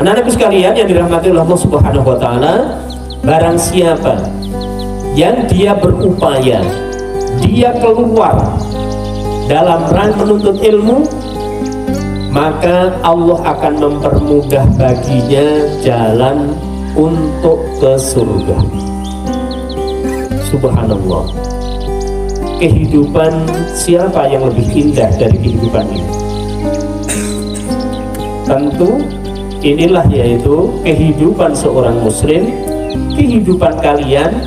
Anak-anakku sekalian yang dirahmati oleh Allah Subhanahu wa taala, barang siapa yang dia berupaya, dia keluar dalam rangka menuntut ilmu, maka Allah akan mempermudah baginya jalan untuk ke surga. Subhanallah. Kehidupan siapa yang lebih indah dari kehidupan ini? Tentu inilah yaitu kehidupan seorang muslim, kehidupan kalian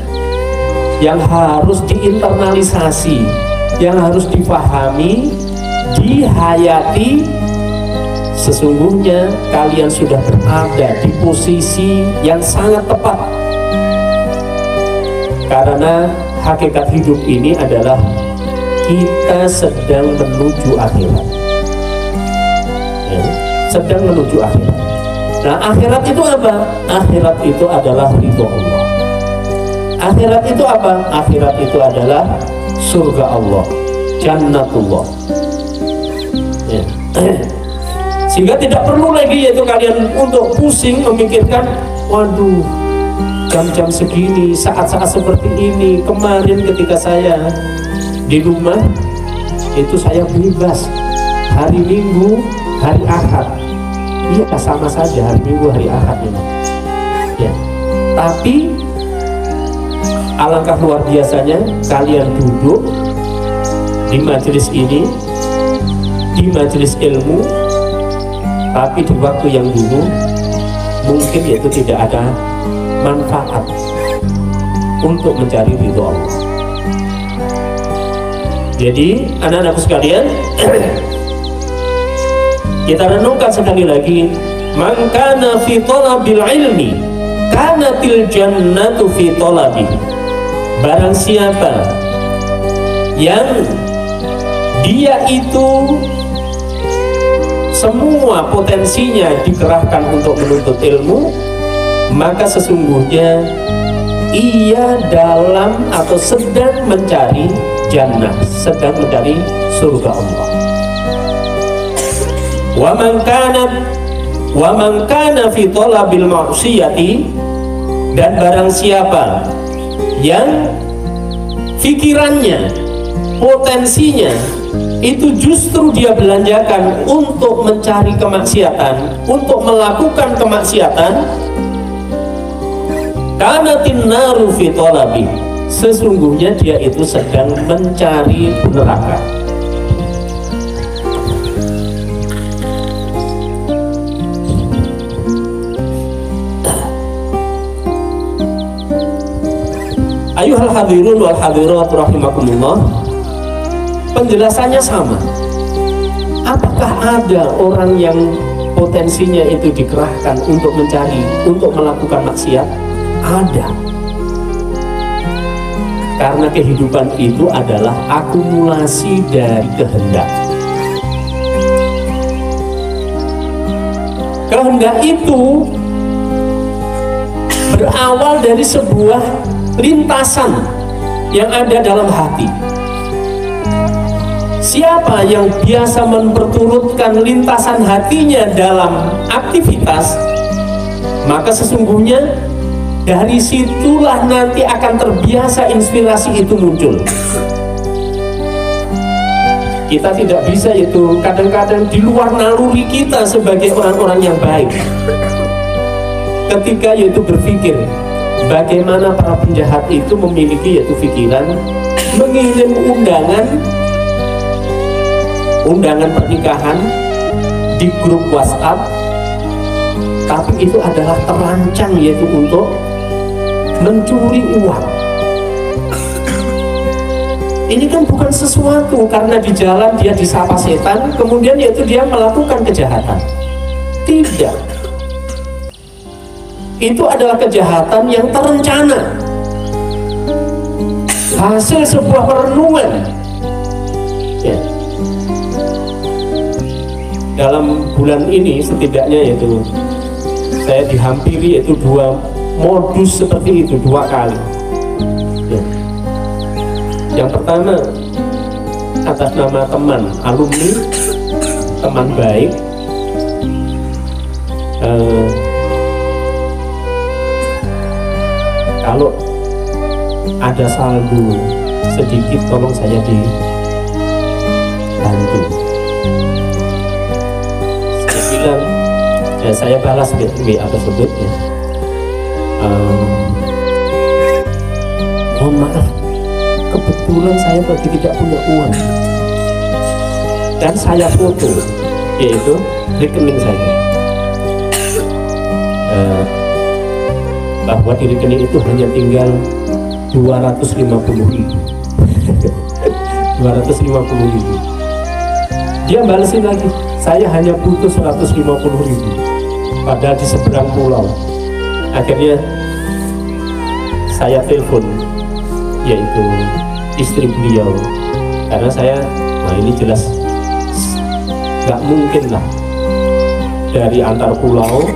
yang harus diinternalisasi, yang harus difahami, dihayati. Sesungguhnya kalian sudah berada di posisi yang sangat tepat, karena hakikat hidup ini adalah kita sedang menuju akhirat, ya, sedang menuju akhirat. Nah, akhirat itu apa? Akhirat itu adalah ridho Allah. Akhirat itu apa? Akhirat itu adalah surga Allah, jannatullah, ya. Sehingga tidak perlu lagi yaitu kalian untuk pusing memikirkan, waduh, jam-jam segini, saat-saat seperti ini, kemarin ketika saya di rumah itu saya bebas, hari Minggu, hari Ahad, iya sama saja hari Minggu, hari Ahad ini, ya. Tapi alangkah luar biasanya kalian duduk di majelis ini, di majelis ilmu, tapi di waktu yang dulu mungkin yaitu tidak ada manfaat untuk mencari ridho Allah. Jadi anak-anakku sekalian, kita renungkan sekali lagi, man kana fi talabil ilmi kanatil jannatu fi talabihi. Barang siapa yang dia itu semua potensinya dikerahkan untuk menuntut ilmu, maka sesungguhnya ia dalam atau sedang mencari jannah, sedang mencari surga Allah. Wa man kana fi talabil ma'siyati, dan barang siapa yang pikirannya, potensinya itu justru dia belanjakan untuk mencari kemaksiatan, untuk melakukan kemaksiatan, kanatin naru fi talabi, sesungguhnya dia itu sedang mencari neraka. Ayuhal hadirun wal hadirat rahimakumullah, penjelasannya sama. Apakah ada orang yang potensinya itu dikerahkan untuk mencari, untuk melakukan maksiat? Ada. Karena kehidupan itu adalah akumulasi dari kehendak. Kehendak itu berawal dari sebuah lintasan yang ada dalam hati. Siapa yang biasa memperturutkan lintasan hatinya dalam aktivitas, maka sesungguhnya dari situlah nanti akan terbiasa inspirasi itu muncul. Kita tidak bisa itu kadang-kadang di luar naluri kita sebagai orang-orang yang baik, ketika yaitu berpikir bagaimana para penjahat itu memiliki yaitu pikiran mengirim undangan pernikahan di grup WhatsApp, tapi itu adalah terancang yaitu untuk mencuri uang. Ini kan bukan sesuatu karena di jalan dia disapa setan kemudian yaitu dia melakukan kejahatan. Tidak. Itu adalah kejahatan yang terencana, hasil sebuah perenungan, ya. Dalam bulan ini setidaknya yaitu saya dihampiri yaitu 2 modus seperti itu 2 kali, ya. Yang pertama atas nama teman alumni, teman baik, ada saldo sedikit, tolong saya dibantu. Saya bilang, saya balas WA tersebut ya. Mohon maaf, kebetulan saya lagi tidak punya uang, dan saya foto yaitu rekening saya, bahwa di rekening itu hanya tinggal 250.000. 250.000. Dia balesin lagi, saya hanya butuh 150.000, padahal di seberang pulau. Akhirnya saya telepon yaitu istri beliau, karena saya, nah ini jelas nggak mungkin lah dari antar pulau,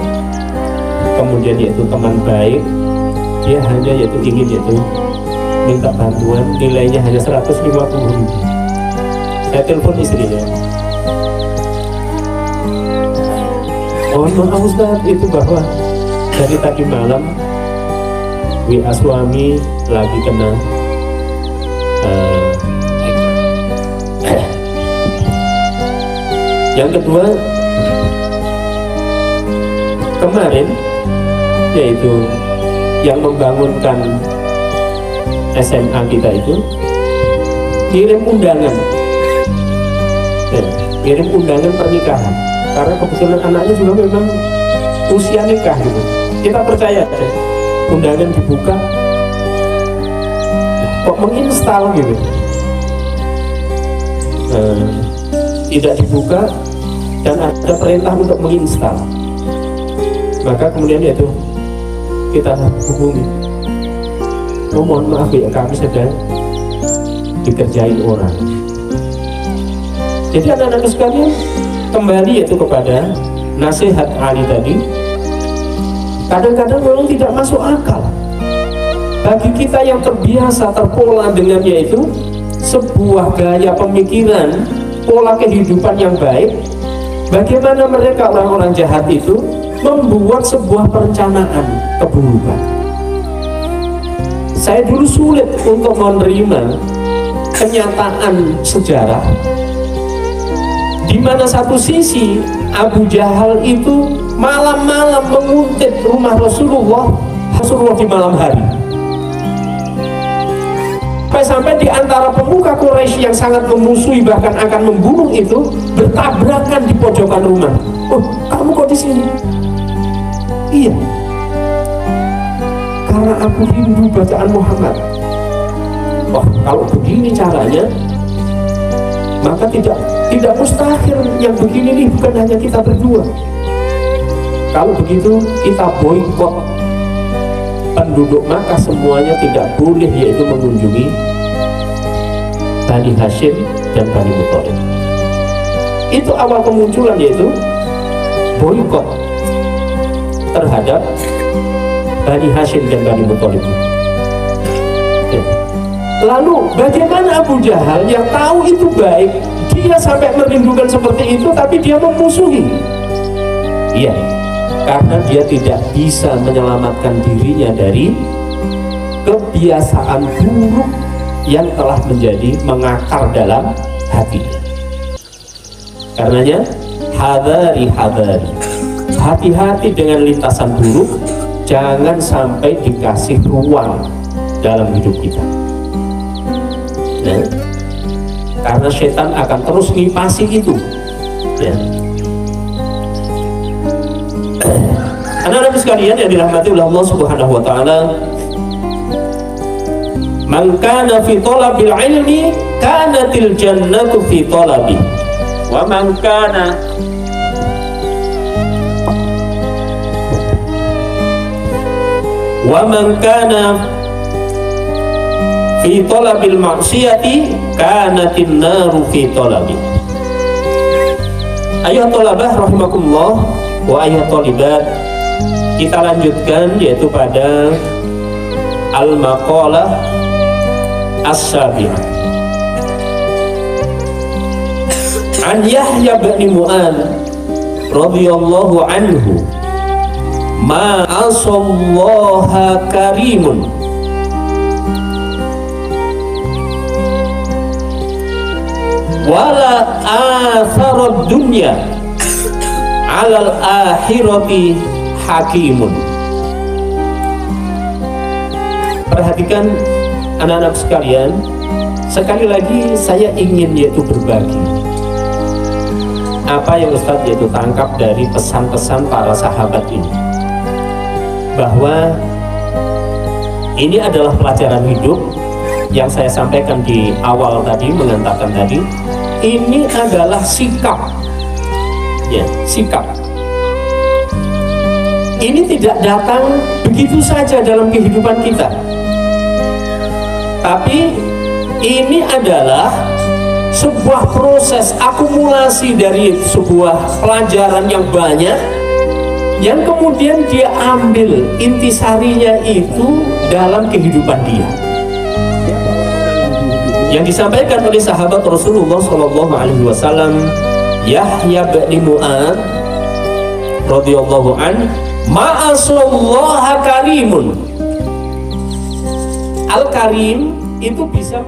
kemudian yaitu teman baik, dia hanya yaitu ingin yaitu minta bantuan, nilainya hanya 150.000. Saya telepon istrinya, mohon maaf Ustaz, itu bahwa dari tadi malam WA suami lagi kena yang kedua, kemarin yaitu yang membangunkan SMA kita itu kirim undangan, kirim undangan pernikahan, karena kebetulan anaknya juga memang usia nikah gitu. Kita percaya undangan dibuka kok menginstal gitu, tidak dibuka dan ada perintah untuk menginstal. Maka kemudian yaitu kita hubungi, oh mohon maaf ya, kami sedang dikerjain orang. Jadi anak-anak sekalian, kembali yaitu kepada nasihat Ali tadi, kadang-kadang memang tidak masuk akal bagi kita yang terbiasa terpola dengan yaitu sebuah gaya pemikiran, pola kehidupan yang baik. Bagaimana mereka orang-orang jahat itu membuat sebuah perencanaan keburukan. Saya dulu sulit untuk menerima kenyataan sejarah di mana satu sisi Abu Jahal itu malam-malam menguntit rumah Rasulullah di malam hari, sampai di antara pemuka Quraisy yang sangat memusuhi bahkan akan membunuh itu bertabrakan di pojokan rumah. Oh, kamu kok di sini? Iya, karena aku rindu bacaan Muhammad. Wah, kalau begini caranya, maka tidak mustahil yang begini nih bukan hanya kita berdua. Kalau begitu kita boikot penduduk Makkah semuanya, tidak boleh yaitu mengunjungi Bani Hashim dan Bani Muthalib. Itu awal kemunculan yaitu boikot terhadap Bani Hashim dan Bani Muthalib. Lalu bagaimana Abu Jahal yang tahu itu baik, dia sampai merindukan seperti itu, tapi dia memusuhi? Iya, karena dia tidak bisa menyelamatkan dirinya dari kebiasaan buruk yang telah menjadi mengakar dalam hati. Karenanya hadari, hati-hati dengan lintasan buruk, jangan sampai dikasih ruang dalam hidup kita. Ya. Karena setan akan terus ngipasi itu. Ya. Anak-anak sekalian yang dirahmati oleh Allah Subhanahu wa taala, man kana fi talabil ilmi kanatil jannatu fi talabi, wa man kana fi talabil maksiyati kanatin naru fi talabi. Ayuhat thalabah rahimakumullah wa ayuhat thalibat, kita lanjutkan yaitu pada al-maqalah as-sabi'ah. An Yahya bin Mu'adz radhiyallahu anhu, ma asallaha karimun wala atharad dunya 'alal akhirati hakimun. Perhatikan anak-anak sekalian, sekali lagi saya ingin yaitu berbagi apa yang Ustadz yaitu tangkap dari pesan-pesan para sahabat ini, bahwa ini adalah pelajaran hidup yang saya sampaikan di awal tadi, mengatakan tadi, ini adalah sikap, ya, sikap. Ini tidak datang begitu saja dalam kehidupan kita, tapi ini adalah sebuah proses akumulasi dari sebuah pelajaran yang banyak, yang kemudian dia ambil intisarinya itu dalam kehidupan dia, yang disampaikan oleh sahabat Rasulullah SAW, Yahya bin Mu'ad radhiyallahu an, ma'asallaha karimun. Al-Karim itu bisa